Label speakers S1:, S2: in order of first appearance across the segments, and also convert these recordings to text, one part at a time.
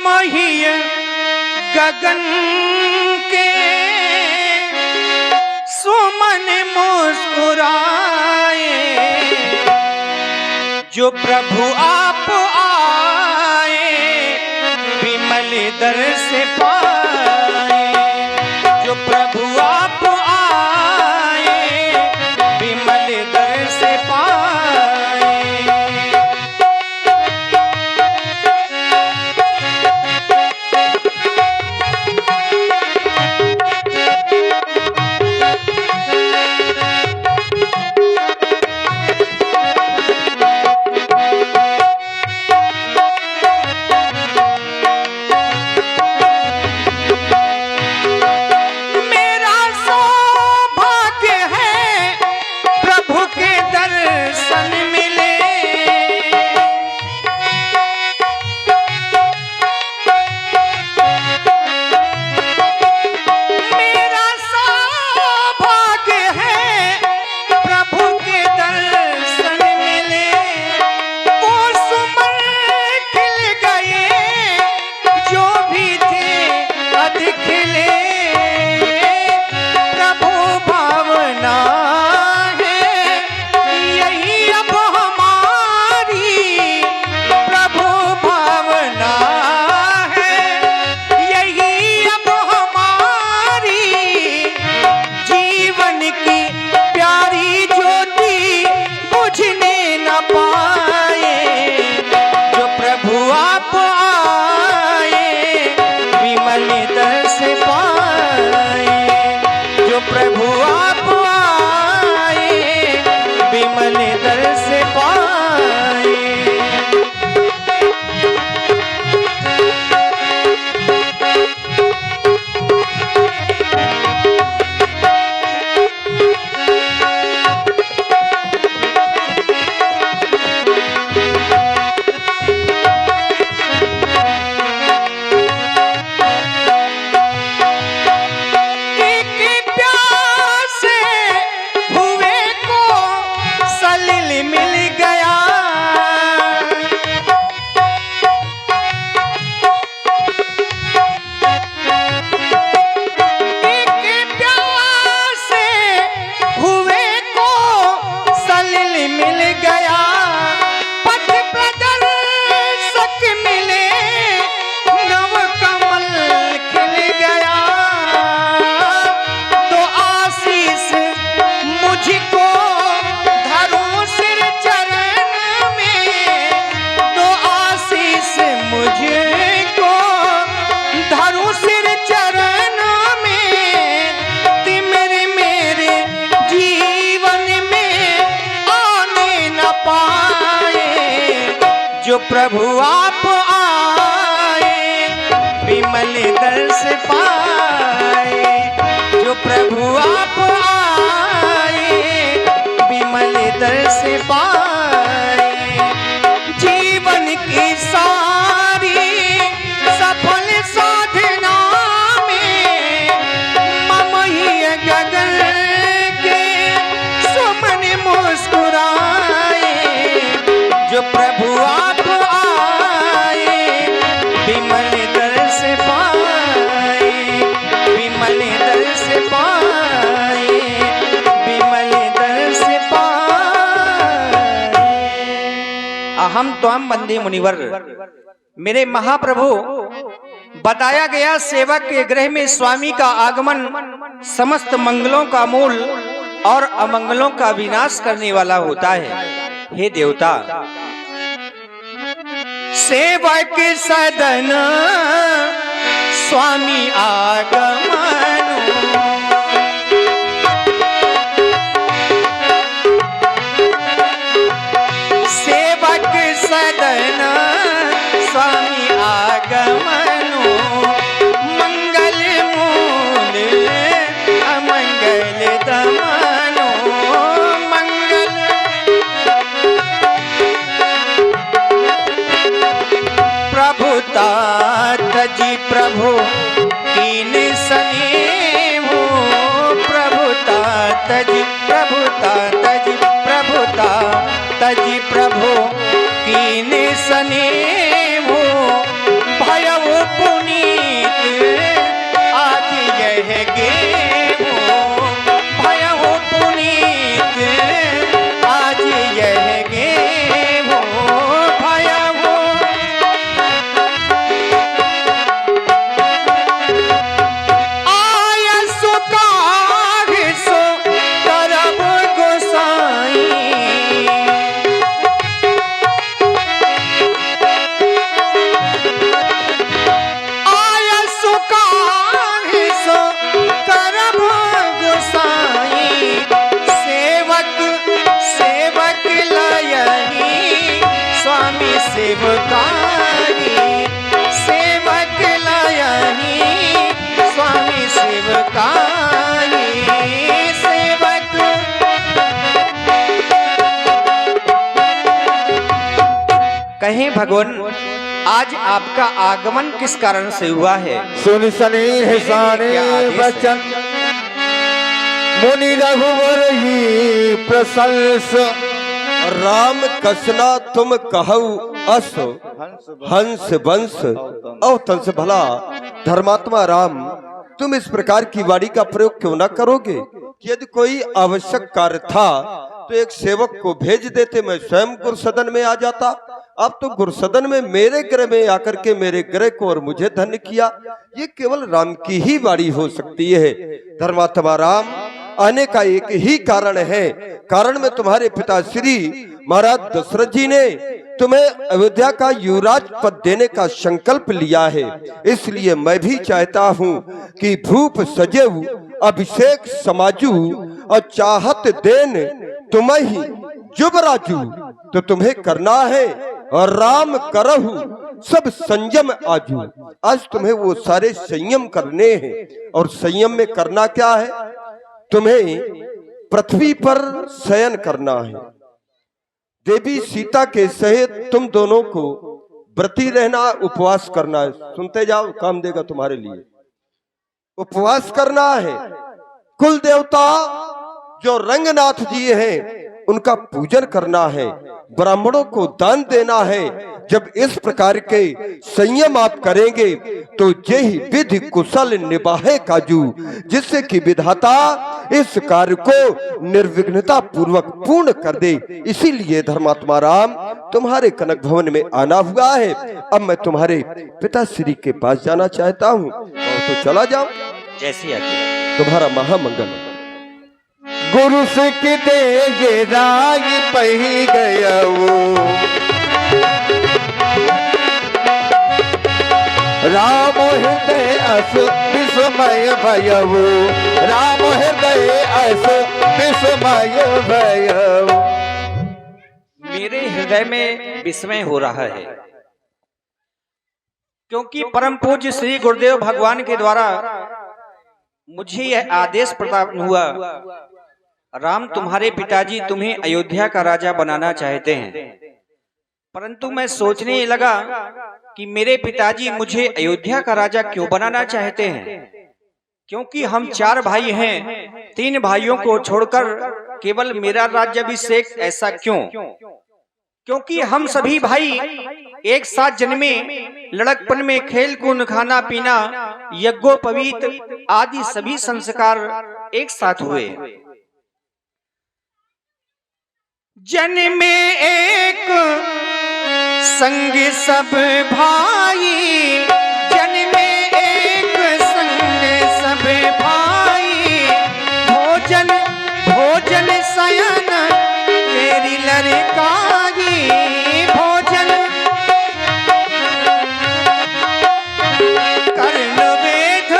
S1: महिय गगन के सुमन मुस्कुराए, जो प्रभु आप आए विमल दर से पाए, जो प्रभु आप आए विमल दर से पाए। प्रभु आप आए विमल दर से पाए। जो प्रभु आप आए विमल दर से पाए, जो प्रभु आप आए विमल दर से पाए। जीवन की सारी सफल साधना में महिय गगन के सुमन मुस्कुराए, जो प्रभु आप विमल दर से पाए, विमल दर से पाए, विमल दर से पाए। अहम त्वाम वंदे मुनिवर। मेरे महाप्रभु, बताया गया सेवक के गृह में स्वामी का आगमन समस्त मंगलों का मूल और अमंगलों का विनाश करने वाला होता है। हे देवता, सेवक सदन स्वामी आगमन, सेवक सदन स्वामी आगमन, मंगल मूल अमंगल दमनो, मंगल प्रभुता तजी प्रभु कीन सनेहु, प्रभुता तजी प्रभुता तजी प्रभुता तजी प्रभु कीन सनेहु, भयउ भगवान, आज आपका आगमन किस कारण से हुआ है?
S2: सुन सने साने बचन मुनि रघुवर ही प्रशंस। राम कसना तुम कहु अस हंस वंश। औ तन से भला धर्मात्मा राम, तुम इस प्रकार की वाणी का प्रयोग क्यों न करोगे? यदि कोई आवश्यक कार्य था तो एक सेवक को भेज देते, मैं स्वयं गुरुसदन में आ जाता। अब तो गुरुसदन में मेरे गृह में आकर के मेरे गृह को और मुझे धन्य किया। ये केवल राम की ही वाणी हो सकती है। धर्मात्मा राम, आने का एक ही कारण है। कारण में तुम्हारे पिता श्री महाराज दशरथ जी ने तुम्हें अयोध्या का युवराज पद देने का संकल्प लिया है। इसलिए मैं भी चाहता हूँ कि भूप सजेऊ अभिषेक समाजू और चाहत देन तुम्हें ही जुबराजू। तो तुम्हें करना है और राम करहु सब संयम आजू। आज तुम्हें वो सारे संयम करने हैं। और संयम में करना क्या है? तुम्हें पृथ्वी पर शयन करना है। देवी सीता के सहित तुम दोनों को व्रती रहना, उपवास करना है। सुनते जाओ, काम देगा तुम्हारे लिए। उपवास करना है। कुल देवता जो रंगनाथ जी हैं उनका पूजन करना है। ब्राह्मणों को दान देना है। जब इस प्रकार के संयम आप करेंगे तो यही विधि कुशल निभाए काजू, जिससे कि विधाता इस कार्य को निर्विघ्नता पूर्वक पूर्ण कर दे। इसीलिए धर्मात्मा राम, तुम्हारे कनक भवन में आना हुआ है। अब मैं तुम्हारे पिताश्री के पास जाना चाहता हूँ। तो चला जाओ,
S1: जैसी आज्ञा।
S2: तुम्हारा महामंगल। गुरु से किते राग पही गया वो, राम हृदय अस विस्मय भयऊ। राम हृदय अस विस्मय भयऊ।
S1: मेरे हृदय में विस्मय हो रहा है, क्योंकि परम पूज्य श्री गुरुदेव भगवान के द्वारा मुझे यह आदेश प्राप्त हुआ, राम तुम्हारे पिताजी तुम्हें अयोध्या का राजा बनाना चाहते हैं। परंतु मैं सोचने लगा कि मेरे पिताजी मुझे अयोध्या का राजा क्यों बनाना चाहते हैं, क्योंकि हम 4 भाई हैं। 3 भाइयों को छोड़कर केवल मेरा राज्याभिषेक, ऐसा क्यों? क्योंकि हम सभी भाई एक साथ जन्मे, लड़कपन में खेल कूद खाना पीना यज्ञोपवीत आदि सभी संस्कार एक साथ हुए। जन्मे एक संग सब भाई, जन्मे एक संग सब भाई। भोजन भोजन शयन मेरी लड़काई, भोजन कर्ण वेद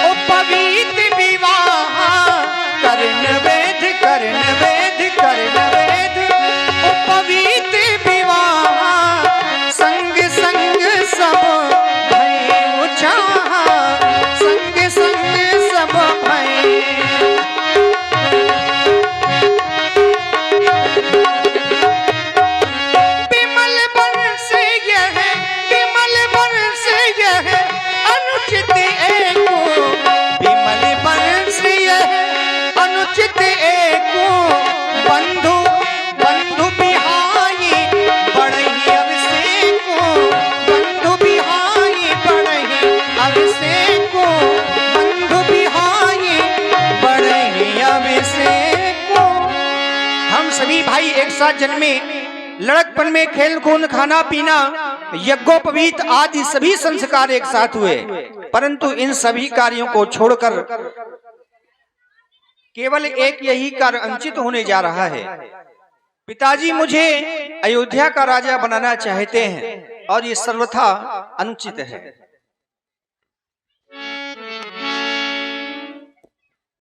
S1: उपवीत विवाह। कर्ण वेद कर्ण वेद कर्ण वेद उपवीत विवाह। संग संग सब भय उछाह, संग संग सब भय। विमल वर्ष यह, विमल वर्ष यह अनुचित एको। विमल वर्ष यह अनुचित एको। बंधु बंधु बिहाई बढ़ई अभिषेको। बंधु बिहाई बढ़ई अभिषेको। बंधु बिहाई बढ़ई अभिषेको। हम सभी भाई एक साथ जन्मे, लड़कपन में खेल कूद खाना पीना यज्ञोपवीत आदि सभी संस्कार एक साथ हुए। परंतु इन सभी कार्यों को छोड़कर केवल एक यही कार्य अंचित होने जा रहा है। पिताजी मुझे अयोध्या का राजा बनाना चाहते हैं और ये सर्वथा अनुचित है।